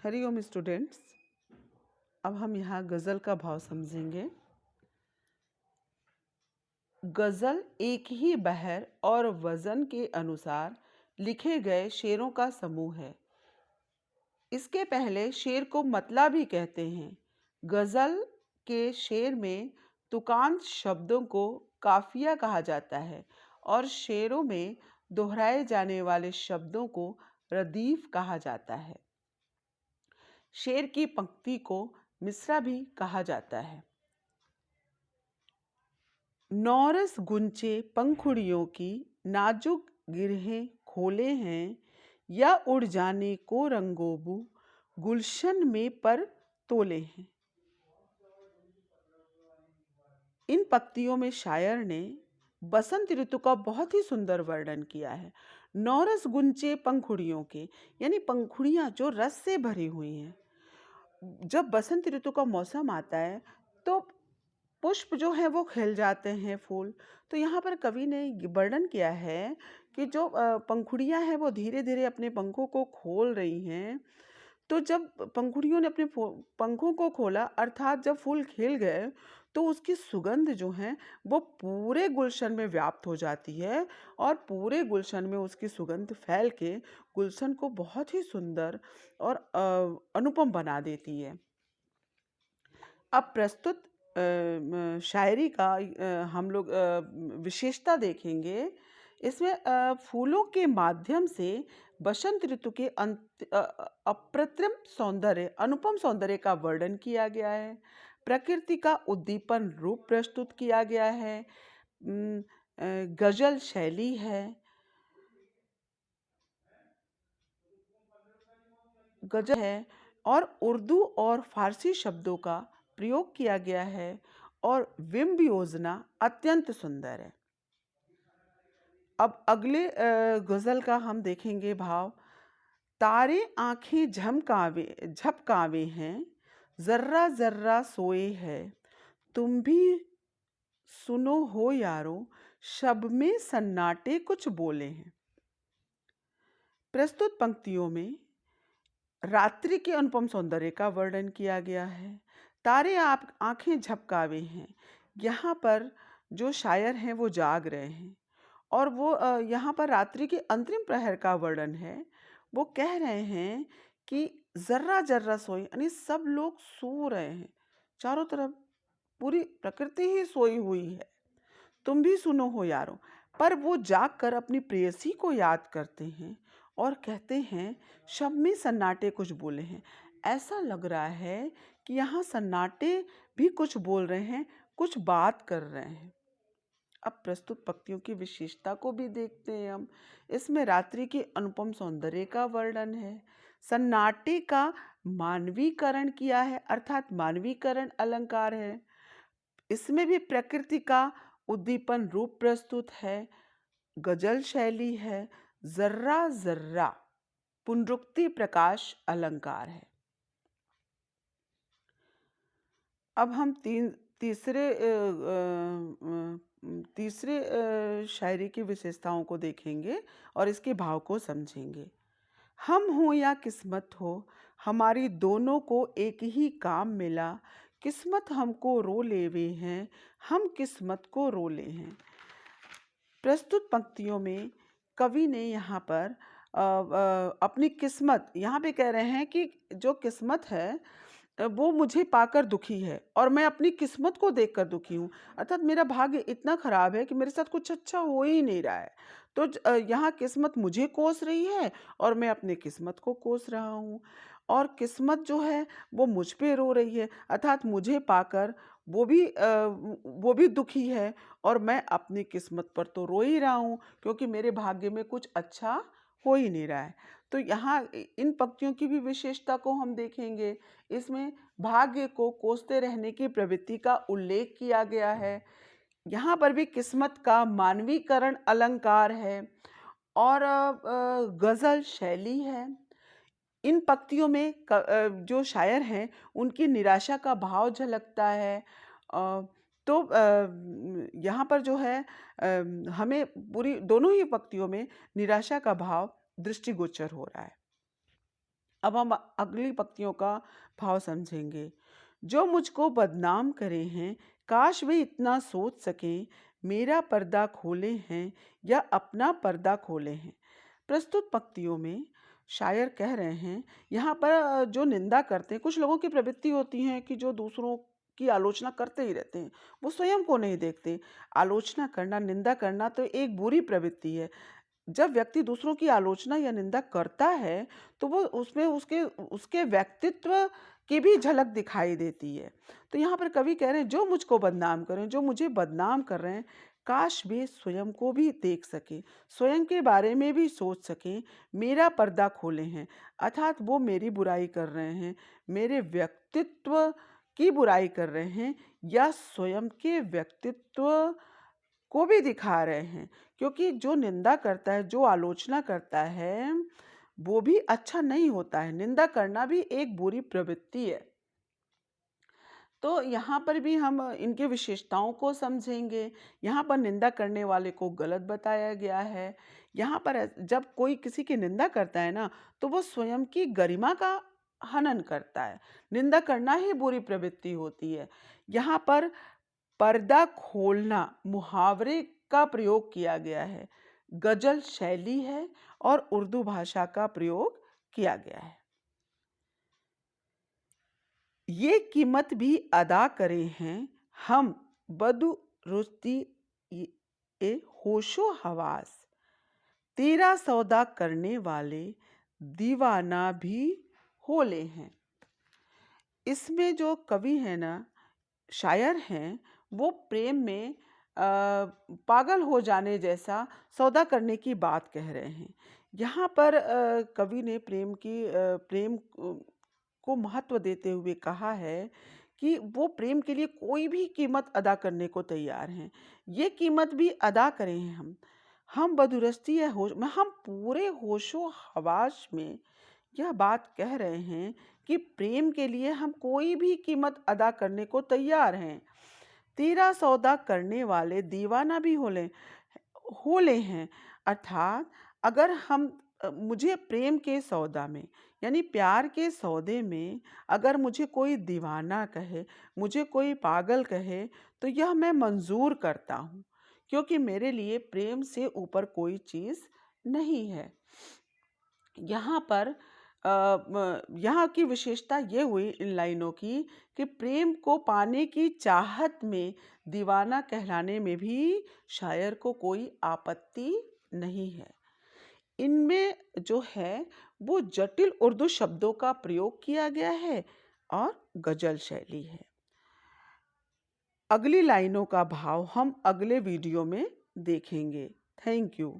Hariom students. अब हम यहाँ गज़ल का भाव समझेंगे। गज़ल एक ही बहर और वज़न के अनुसार लिखे गए शेरों का समूह है। इसके पहले शेर को मतला भी कहते हैं। गज़ल के शेर में तुकांत शब्दों को काफिया कहा जाता है और शेरों में दोहराए जाने वाले शब्दों को रदीफ कहा जाता है। शेर की पंक्ति को मिसरा भी कहा जाता है। नौरस गुंचे पंखुड़ियों की नाजुक गिरहें खोले हैं, या उड़ जाने को रंगोबू गुलशन में पर तोले हैं। इन पंक्तियों में शायर ने बसंत ऋतु का बहुत ही सुंदर वर्णन किया है। नौरस गुंचे पंखुड़ियों के, यानी पंखुड़ियाँ जो रस से भरी हुई हैं। जब बसंत ऋतु का मौसम आता है तो पुष्प जो है वो खिल जाते हैं, फूल। तो यहाँ पर कवि ने वर्णन किया है कि जो पंखुड़ियाँ हैं वो धीरे धीरे अपने पंखों को खोल रही हैं। तो जब पंखुड़ियों ने अपने पंखों को खोला, अर्थात जब फूल खिल गए, तो उसकी सुगंध जो है वो पूरे गुलशन में व्याप्त हो जाती है और पूरे गुलशन में उसकी सुगंध फैल के गुलशन को बहुत ही सुंदर और अनुपम बना देती है। अब प्रस्तुत शायरी का हम लोग विशेषता देखेंगे। इसमें फूलों के माध्यम से बसंत ऋतु के अप्रतिम सौंदर्य, अनुपम सौंदर्य का वर्णन किया गया है। प्रकृति का उद्दीपन रूप प्रस्तुत किया गया है। गजल शैली है। गजल है और उर्दू और फारसी शब्दों का प्रयोग किया गया है और विम्ब योजना अत्यंत सुंदर है। अब अगले गज़ल का हम देखेंगे भाव। तारे आंखें झपकावे हैं, जर्रा जर्रा सोए है, तुम भी सुनो हो यारो, शब में सन्नाटे कुछ बोले हैं। प्रस्तुत पंक्तियों में रात्रि के अनुपम सौंदर्य का वर्णन किया गया है। तारे आप आंखें झपकावे हैं, यहाँ पर जो शायर हैं वो जाग रहे हैं और वो यहाँ पर रात्रि के अंतरिम प्रहर का वर्णन है। वो कह रहे हैं कि जर्रा जर्रा सोए, यानी सब लोग सो रहे हैं, चारों तरफ पूरी प्रकृति ही सोई हुई है, तुम भी सुनो हो यारो। पर वो जाग कर अपनी प्रेयसी को याद करते हैं और कहते हैं शब में सन्नाटे कुछ बोले हैं। ऐसा लग रहा है कि यहाँ सन्नाटे भी कुछ बोल रहे हैं, कुछ बात कर रहे हैं। अब प्रस्तुत पंक्तियों की विशेषता को भी देखते हैं हम। इसमें रात्रि के अनुपम सौंदर्य का वर्णन है। सन्नाटे का मानवीकरण किया है, अर्थात मानवीकरण अलंकार है। इसमें भी प्रकृति का उद्दीपन रूप प्रस्तुत है। गजल शैली है। जर्रा जर्रा पुनरुक्ति प्रकाश अलंकार है। अब हम तीसरे शायरी की विशेषताओं को देखेंगे और इसके भाव को समझेंगे। हम हो या किस्मत हो, हमारी दोनों को एक ही काम मिला, किस्मत हमको रो लेवे हैं, हम किस्मत को रो ले हैं। प्रस्तुत पंक्तियों में कवि ने यहाँ पर अपनी किस्मत, यहाँ पे कह रहे हैं कि जो किस्मत है वो मुझे पाकर दुखी है और मैं अपनी किस्मत को देखकर दुखी हूँ। अर्थात मेरा भाग्य इतना खराब है कि मेरे साथ कुछ अच्छा हो ही नहीं रहा है। तो यहाँ किस्मत मुझे कोस रही है और मैं अपनी किस्मत को कोस रहा हूँ, और किस्मत जो है वो मुझ पे रो रही है, अर्थात मुझे पाकर वो भी दुखी है और मैं अपनी किस्मत पर तो रो ही रहा हूँ क्योंकि मेरे भाग्य में कुछ अच्छा हो ही नहीं रहा है। तो यहाँ इन पंक्तियों की भी विशेषता को हम देखेंगे। इसमें भाग्य को कोसते रहने की प्रवृत्ति का उल्लेख किया गया है। यहाँ पर भी किस्मत का मानवीकरण अलंकार है और गजल शैली है। इन पंक्तियों में जो शायर हैं उनकी निराशा का भाव झलकता है। तो यहाँ पर जो है हमें पूरी दोनों ही पंक्तियों में निराशा का भाव दृष्टिगोचर हो रहा है। अब हम अगली पंक्तियों का भाव समझेंगे। जो मुझको बदनाम करे हैं, काश वे इतना सोच सकें, मेरा पर्दा खोले हैं या अपना पर्दा खोले हैं। प्रस्तुत पंक्तियों में शायर कह रहे हैं, यहाँ पर जो निंदा करते हैं, कुछ लोगों की प्रवृत्ति होती है कि जो दूसरों की आलोचना करते ही रहते हैं, वो स्वयं को नहीं देखते। आलोचना करना, निंदा करना तो एक बुरी प्रवृत्ति है। जब व्यक्ति दूसरों की आलोचना या निंदा करता है, तो वो उसमें उसके उसके व्यक्तित्व की भी झलक दिखाई देती है। तो यहाँ पर कवि कह रहे हैं, जो मुझको बदनाम करें, जो मुझे बदनाम कर रहे हैं, काश वे स्वयं को भी देख सकें, स्वयं के बारे में भी सोच सकें, मेरा पर्दा खोले हैं। अर्थात वो मेरी बुराई कर रहे हैं, मेरे व्यक्तित्व की बुराई कर रहे हैं, या स्वयं के व्यक्तित्व को भी दिखा रहे हैं। क्योंकि जो निंदा करता है, जो आलोचना करता है, वो भी अच्छा नहीं होता है। निंदा करना भी एक बुरी प्रवृत्ति है। तो यहाँ पर भी हम इनके विशेषताओं को समझेंगे। यहाँ पर निंदा करने वाले को गलत बताया गया है। यहाँ पर जब कोई किसी की निंदा करता है ना, तो वो स्वयं की गरिमा का हनन करता है। निंदा करना ही बुरी प्रवृत्ति होती है। यहाँ पर पर्दा खोलना मुहावरे का प्रयोग किया गया है, गजल शैली है और उर्दू भाषा का प्रयोग किया गया है। ये कीमत भी अदा करे हैं हम बदुरुस्ती ए होशो हवास, तेरा सौदा करने वाले दीवाना भी होले हैं। इसमें जो कवि है ना, शायर हैं, वो प्रेम में पागल हो जाने जैसा सौदा करने की बात कह रहे हैं। यहाँ पर कवि ने प्रेम को महत्व देते हुए कहा है कि वो प्रेम के लिए कोई भी कीमत अदा करने को तैयार हैं। ये कीमत भी अदा करें हैं हम बदुरस्ती या होश में, हम पूरे होशो हवास में यह बात कह रहे हैं कि प्रेम के लिए हम कोई भी कीमत अदा करने को तैयार हैं। तेरा सौदा करने वाले दीवाना भी होले हैं। अर्थात अगर हम मुझे प्रेम के सौदा में, यानी प्यार के सौदे में अगर मुझे कोई दीवाना कहे, मुझे कोई पागल कहे, तो यह मैं मंजूर करता हूँ, क्योंकि मेरे लिए प्रेम से ऊपर कोई चीज़ नहीं है। यहाँ पर यहाँ की विशेषता ये हुई इन लाइनों की कि प्रेम को पाने की चाहत में दीवाना कहलाने में भी शायर को कोई आपत्ति नहीं है। इनमें जो है वो जटिल उर्दू शब्दों का प्रयोग किया गया है और गजल शैली है। अगली लाइनों का भाव हम अगले वीडियो में देखेंगे। Thank you.